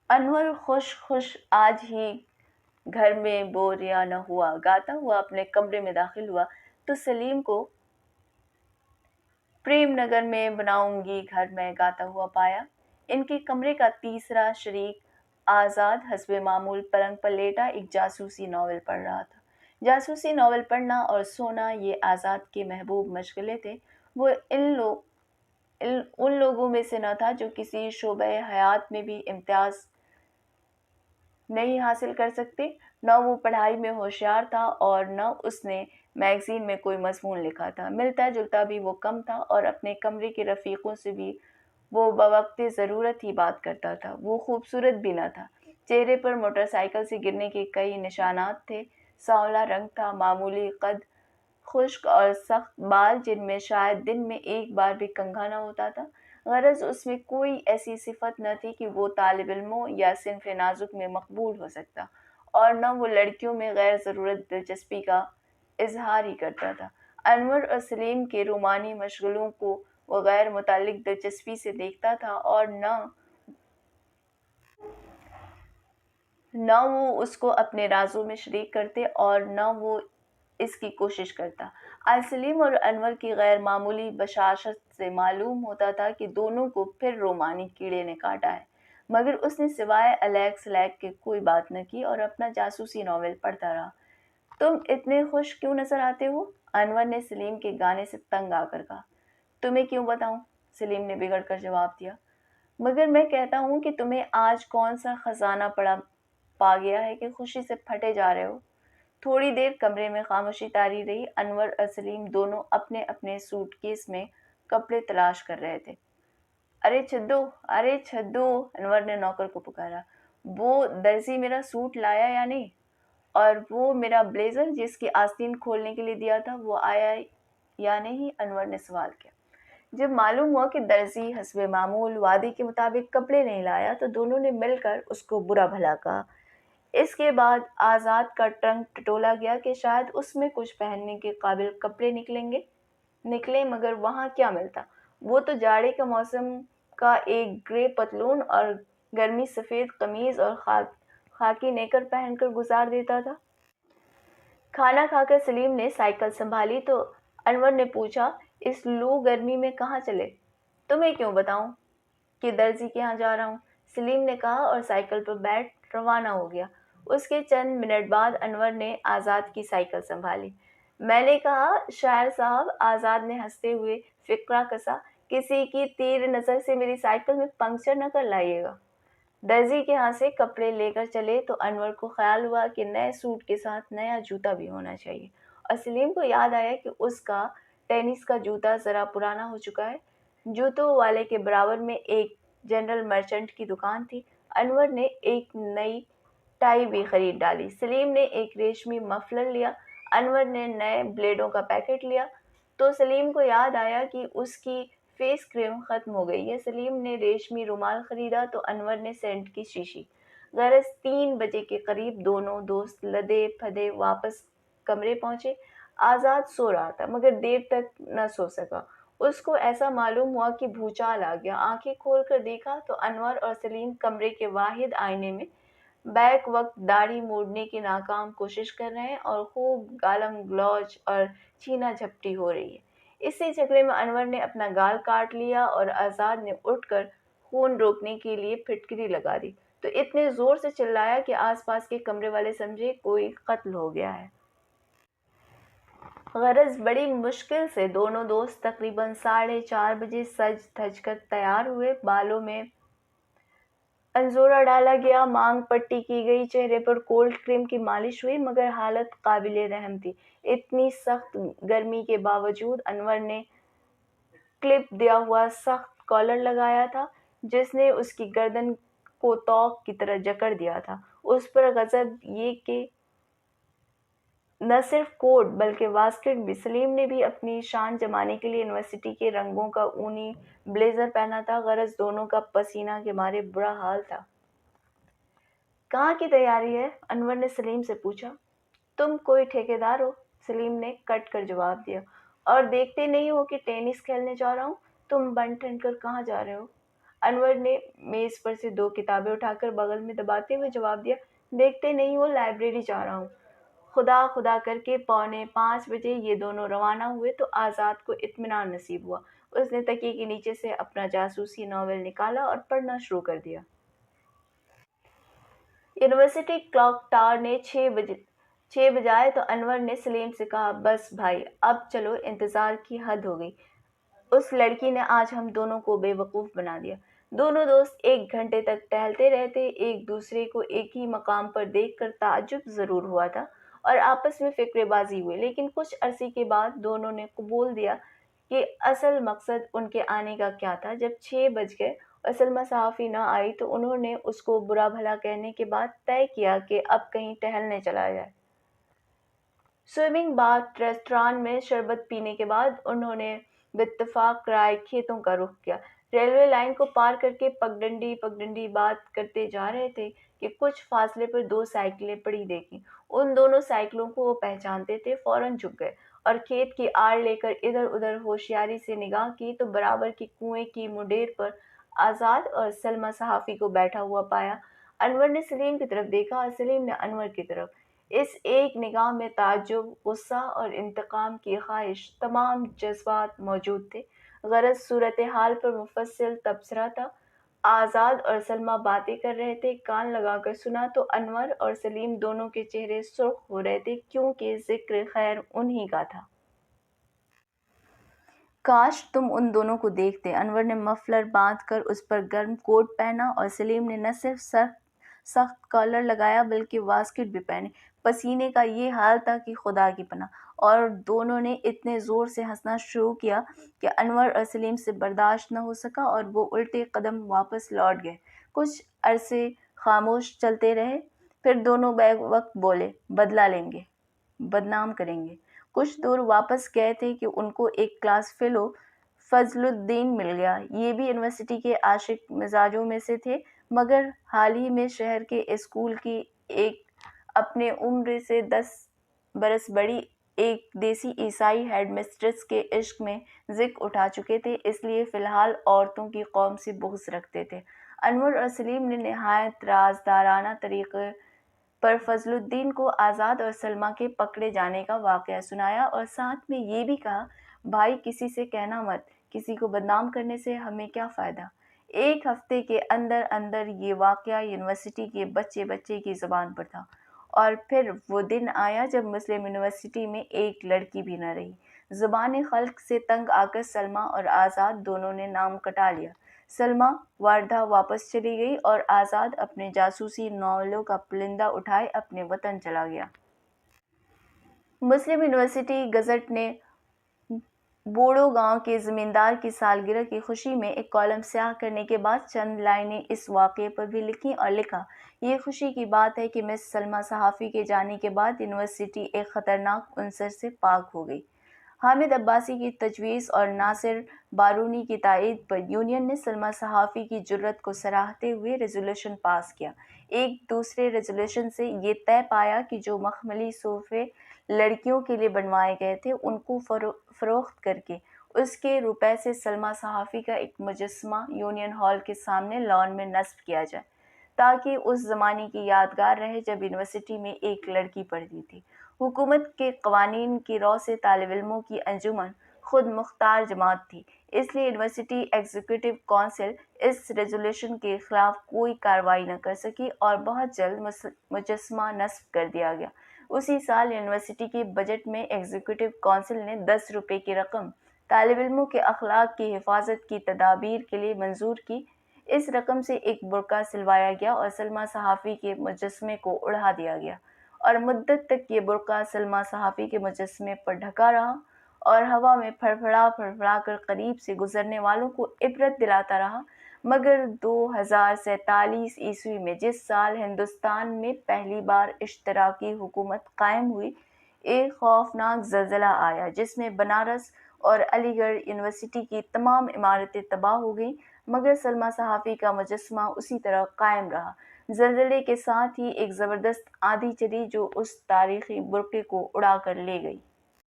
انور خوش خوش آج ہی گھر میں بوریا نہ ہوا، گاتا ہوا اپنے کمرے میں داخل ہوا تو سلیم کو پریم نگر میں بناؤں گی گھر میں گاتا ہوا پایا۔ ان کے کمرے کا تیسرا شریک آزاد حسب معمول پلنگ پر لیٹا ایک جاسوسی ناول پڑھ رہا تھا۔ جاسوسی ناول پڑھنا اور سونا یہ آزاد کے محبوب مشغلے تھے۔ وہ ان لوگوں میں سے نہ تھا جو کسی شعبہ حیات میں بھی امتیاز نہیں حاصل کر سکتے۔ نہ وہ پڑھائی میں ہوشیار تھا اور نہ اس نے میگزین میں کوئی مضمون لکھا تھا۔ ملتا جلتا بھی وہ کم تھا اور اپنے کمرے کے رفیقوں سے بھی وہ بوقت ضرورت ہی بات کرتا تھا۔ وہ خوبصورت بھی نہ تھا۔ چہرے پر موٹر سائیکل سے گرنے کے کئی نشانات تھے۔ سانولا رنگ تھا، معمولی قد، خشک اور سخت بال جن میں شاید دن میں ایک بار بھی کنگھا نہ ہوتا تھا۔ غرض اس میں کوئی ایسی صفت نہ تھی کہ وہ طالب علموں یا صنف نازک میں مقبول ہو سکتا، اور نہ وہ لڑکیوں میں غیر ضرورت دلچسپی کا اظہار ہی کرتا تھا۔ انور اور سلیم کے رومانی مشغلوں کو وہ غیر متعلق دلچسپی سے دیکھتا تھا اور نہ وہ اس کو اپنے رازوں میں شریک کرتے اور نہ وہ اس کی کوشش کرتا۔ آج سلیم اور انور کی غیر معمولی بشاشت سے معلوم ہوتا تھا کہ دونوں کو پھر رومانی کیڑے نے کاٹا ہے، مگر اس نے سوائے الیگ سلیگ کے کوئی بات نہ کی اور اپنا جاسوسی ناول پڑھتا رہا۔ تم اتنے خوش کیوں نظر آتے ہو؟ انور نے سلیم کے گانے سے تنگ آ کر کہا۔ تمہیں کیوں بتاؤں؟ سلیم نے بگڑ کر جواب دیا۔ مگر میں کہتا ہوں کہ تمہیں آج کون سا خزانہ پا گیا ہے کہ خوشی سے پھٹے جا رہے ہو؟ تھوڑی دیر کمرے میں خاموشی طاری رہی۔ انور اور سلیم دونوں اپنے اپنے سوٹ کیس میں کپڑے تلاش کر رہے تھے۔ ارے چھدو، ارے چھدو، انور نے نوکر کو پکارا۔ وہ درزی میرا سوٹ لایا یا نہیں؟ اور وہ میرا بلیزر جس کی آستین کھولنے کے لیے دیا تھا وہ آیا یا نہیں؟ انور نے سوال کیا۔ جب معلوم ہوا کہ درزی حسب معمول وعدے کے مطابق کپڑے نہیں لایا تو دونوں نے مل کر اس کو برا بھلا کہا۔ اس کے بعد آزاد کا ٹرنک ٹٹولا گیا کہ شاید اس میں کچھ پہننے کے قابل کپڑے نکلیں، مگر وہاں کیا ملتا؟ وہ تو جاڑے کا موسم کا ایک گرے پتلون اور گرمی سفید قمیض اور خاکی نیکر پہن کر گزار دیتا تھا۔ کھانا کھا کر سلیم نے سائیکل سنبھالی تو انور نے پوچھا، اس لو گرمی میں کہاں چلے؟ تمہیں کیوں بتاؤں کہ درزی کے ہاں جا رہا ہوں، سلیم نے کہا اور سائیکل پر بیٹھ روانہ ہو گیا۔ اس کے چند منٹ بعد انور نے آزاد کی سائیکل سنبھالی۔ میں نے کہا، شاعر صاحب، آزاد نے ہنستے ہوئے فقرہ کسا، کسی کی تیر نظر سے میری سائیکل میں پنکچر نہ کر لائیے گا۔ درزی کے ہاں سے کپڑے لے کر چلے تو انور کو خیال ہوا کہ نئے سوٹ کے ساتھ نیا جوتا بھی ہونا چاہیے، اور سلیم کو یاد آیا کہ اس کا ٹینس کا جوتا ذرا پرانا ہو چکا ہے۔ جوتوں والے کے برابر میں ایک جنرل مرچنٹ کی دکان تھی۔ انور نے ایک نئی ٹائی بھی خرید ڈالی۔ سلیم نے ایک ریشمی مفلر لیا۔ انور نے نئے بلیڈوں کا پیکٹ لیا تو سلیم کو یاد آیا کہ اس کی فیس کریم ختم ہو گئی ہے۔ سلیم نے ریشمی رومال خریدا تو انور نے سینٹ کی شیشی۔ غرض 3 بجے کے قریب دونوں دوست لدے پھدے واپس کمرے پہنچے۔ آزاد سو رہا تھا مگر دیر تک نہ سو سکا۔ اس کو ایسا معلوم ہوا کہ بھوچال آ گیا۔ آنکھیں کھول کر دیکھا تو انور اور سلیم کمرے کے واحد آئینے میں بیک وقت داڑھی موڑنے کی ناکام کوشش کر رہے ہیں اور خوب گالم گلوچ اور چھینا جھپٹی ہو رہی ہے۔ اسی جھگڑے میں انور نے اپنا گال کاٹ لیا اور آزاد نے اٹھ کر خون روکنے کے لیے پھٹکری لگا دی تو اتنے زور سے چلایا کہ آس پاس کے کمرے والے سمجھے کوئی قتل ہو گیا ہے۔ غرض بڑی مشکل سے دونوں دوست تقریباً 4:30 بجے سج دھج کر تیار ہوئے۔ بالوں میں انزورا ڈالا گیا، مانگ پٹی کی گئی، چہرے پر کولڈ کریم کی مالش ہوئی، مگر حالت قابل رحم تھی۔ اتنی سخت گرمی کے باوجود انور نے کلپ دیا ہوا سخت کالر لگایا تھا جس نے اس کی گردن کو توق کی طرح جکڑ دیا تھا۔ اس پر غضب یہ کہ نہ صرف کوٹ بلکہ واسکٹ بھی۔ سلیم نے بھی اپنی شان جمانے کے لیے یونیورسٹی کے رنگوں کا اونی بلیزر پہنا تھا۔ غرض دونوں کا پسینہ کے مارے برا حال تھا۔ کہاں کی تیاری ہے؟ انور نے سلیم سے پوچھا۔ تم کوئی ٹھیکیدار ہو؟ سلیم نے کٹ کر جواب دیا۔ اور دیکھتے نہیں ہو کہ ٹینس کھیلنے جا رہا ہوں؟ تم بن ٹھن کر کہاں جا رہے ہو؟ انور نے میز پر سے 2 کتابیں اٹھا کر بغل میں دباتے ہوئے جواب دیا، دیکھتے نہیں ہو لائبریری جا رہا ہوں۔ خدا خدا کر کے 4:45 یہ دونوں روانہ ہوئے تو آزاد کو اطمینان نصیب ہوا۔ اس نے تکیے کے نیچے سے اپنا جاسوسی ناول نکالا اور پڑھنا شروع کر دیا۔ یونیورسٹی کلاک ٹاور نے 6 بجائے تو انور نے سلیم سے کہا، بس بھائی اب چلو، انتظار کی حد ہو گئی۔ اس لڑکی نے آج ہم دونوں کو بے وقوف بنا دیا۔ دونوں دوست 1 گھنٹے تک ٹہلتے رہتے، ایک دوسرے کو ایک ہی مقام پر دیکھ کر تعجب ضرور ہوا تھا اور آپس میں فکرے بازی ہوئے، لیکن کچھ عرصے کے بعد دونوں نے قبول دیا کہ اصل مقصد ان کے آنے کا کیا تھا۔ جب 6 بج گئے اور سلمیٰ صحافی نہ آئی تو انہوں نے اس کو برا بھلا کہنے کے بعد طے کیا کہ اب کہیں ٹہلنے چلا جائے۔ سوئمنگ باتھ ریستوران میں شربت پینے کے بعد انہوں نے باتفاق رائے کھیتوں کا رخ کیا۔ ریلوے لائن کو پار کر کے پگڈنڈی بات کرتے جا رہے تھے کہ کچھ فاصلے پر 2 سائیکلیں پڑی دیکھیں۔ ان دونوں سائیکلوں کو وہ پہچانتے تھے، فوراً جھک گئے اور کھیت کی آڑ لے کر ادھر ادھر ہوشیاری سے نگاہ کی تو برابر کے کنویں کی منڈیر پر آزاد اور سلمیٰ صحافی کو بیٹھا ہوا پایا۔ انور نے سلیم کی طرف دیکھا اور سلیم نے انور کی طرف۔ اس ایک نگاہ میں تعجب، غصہ اور انتقام کی خواہش، تمام جذبات موجود تھے۔ غرض صورتحال پر مفصل تبصرہ تھا۔ آزاد اور سلمیٰ باتیں کر رہے تھے، کان لگا کر سنا تو انور اور سلیم دونوں کے چہرے سرخ ہو رہے تھے، کیونکہ ذکر خیر انہی کا تھا۔ کاش تم ان دونوں کو دیکھتے۔ انور نے مفلر باندھ کر اس پر گرم کوٹ پہنا اور سلیم نے نہ صرف سخت کالر لگایا بلکہ واسکٹ بھی پہنے۔ پسینے کا یہ حال تھا کہ خدا کی پناہ، اور دونوں نے اتنے زور سے ہنسنا شروع کیا کہ انور اور سلیم سے برداشت نہ ہو سکا اور وہ الٹے قدم واپس لوٹ گئے۔ کچھ عرصے خاموش چلتے رہے، پھر دونوں بیک وقت بولے، بدلہ لیں گے، بدنام کریں گے۔ کچھ دور واپس گئے تھے کہ ان کو ایک کلاس فیلو فضل الدین مل گیا۔ یہ بھی یونیورسٹی کے عاشق مزاجوں میں سے تھے، مگر حال ہی میں شہر کے اسکول کی ایک اپنے عمر سے 10 برس بڑی ایک دیسی عیسائی ہیڈ مسٹریس کے عشق میں ذک اٹھا چکے تھے، اس لیے فی الحال عورتوں کی قوم سے بغض رکھتے تھے۔ انور اور سلیم نے نہایت رازدارانہ طریقے پر فضل الدین کو آزاد اور سلمیٰ کے پکڑے جانے کا واقعہ سنایا اور ساتھ میں یہ بھی کہا، بھائی کسی سے کہنا مت، کسی کو بدنام کرنے سے ہمیں کیا فائدہ۔ 1 ہفتے کے اندر اندر یہ واقعہ یونیورسٹی کے بچے کی زبان پر تھا، اور پھر وہ دن آیا جب مسلم یونیورسٹی میں ایک لڑکی بھی نہ رہی۔ زبان خلق سے تنگ آ کر سلمیٰ اور آزاد دونوں نے نام کٹا لیا۔ سلمیٰ واردھا واپس چلی گئی اور آزاد اپنے جاسوسی ناولوں کا پرندہ اٹھائے اپنے وطن چلا گیا۔ مسلم یونیورسٹی گزٹ نے بوڑو گاؤں کے زمیندار کی سالگرہ کی خوشی میں ایک کالم سیاہ کرنے کے بعد چند لائنیں اس واقعے پر بھی لکھیں اور لکھا، یہ خوشی کی بات ہے کہ مس سلمیٰ صحافی کے جانے کے بعد یونیورسٹی ایک خطرناک عنصر سے پاک ہو گئی۔ حامد عباسی کی تجویز اور ناصر بارونی کی تائید پر یونین نے سلمیٰ صحافی کی جرأت کو سراہتے ہوئے ریزولوشن پاس کیا۔ ایک دوسرے ریزولوشن سے یہ طے پایا کہ جو مخملی صوفے لڑکیوں کے لیے بنوائے گئے تھے ان کو فروخت کر کے اس کے روپے سے سلمیٰ صحافی کا ایک مجسمہ یونین ہال کے سامنے لان میں نصب کیا جائے، تاکہ اس زمانے کی یادگار رہے جب یونیورسٹی میں ایک لڑکی پڑھتی تھی۔ حکومت کے قوانین کی رو سے طالب علموں کی انجمن خود مختار جماعت تھی، اس لیے یونیورسٹی ایگزیکٹو کونسل اس ریزولوشن کے خلاف کوئی کارروائی نہ کر سکی اور بہت جلد مجسمہ نصب کر دیا گیا۔ اسی سال یونیورسٹی کے بجٹ میں ایگزیکٹو کونسل نے 10 روپے کی رقم طالب علموں کے اخلاق کی حفاظت کی تدابیر کے لیے منظور کی۔ اس رقم سے ایک برقع سلوایا گیا اور سلمیٰ صحافی کے مجسمے کو اڑا دیا گیا، اور مدت تک یہ برقع سلمیٰ صحافی کے مجسمے پر ڈھکا رہا اور ہوا میں پھڑ پھڑا کر قریب سے گزرنے والوں کو عبرت دلاتا رہا۔ مگر 2047 عیسوی میں، جس سال ہندوستان میں پہلی بار اشتراکی حکومت قائم ہوئی، ایک خوفناک زلزلہ آیا جس میں بنارس اور علی گڑھ یونیورسٹی کی تمام عمارتیں تباہ ہو گئیں، مگر سلمیٰ صحافی کا مجسمہ اسی طرح قائم رہا۔ زلزلے کے ساتھ ہی ایک زبردست آندھی چلی جو اس تاریخی برقعے کو اڑا کر لے گئی۔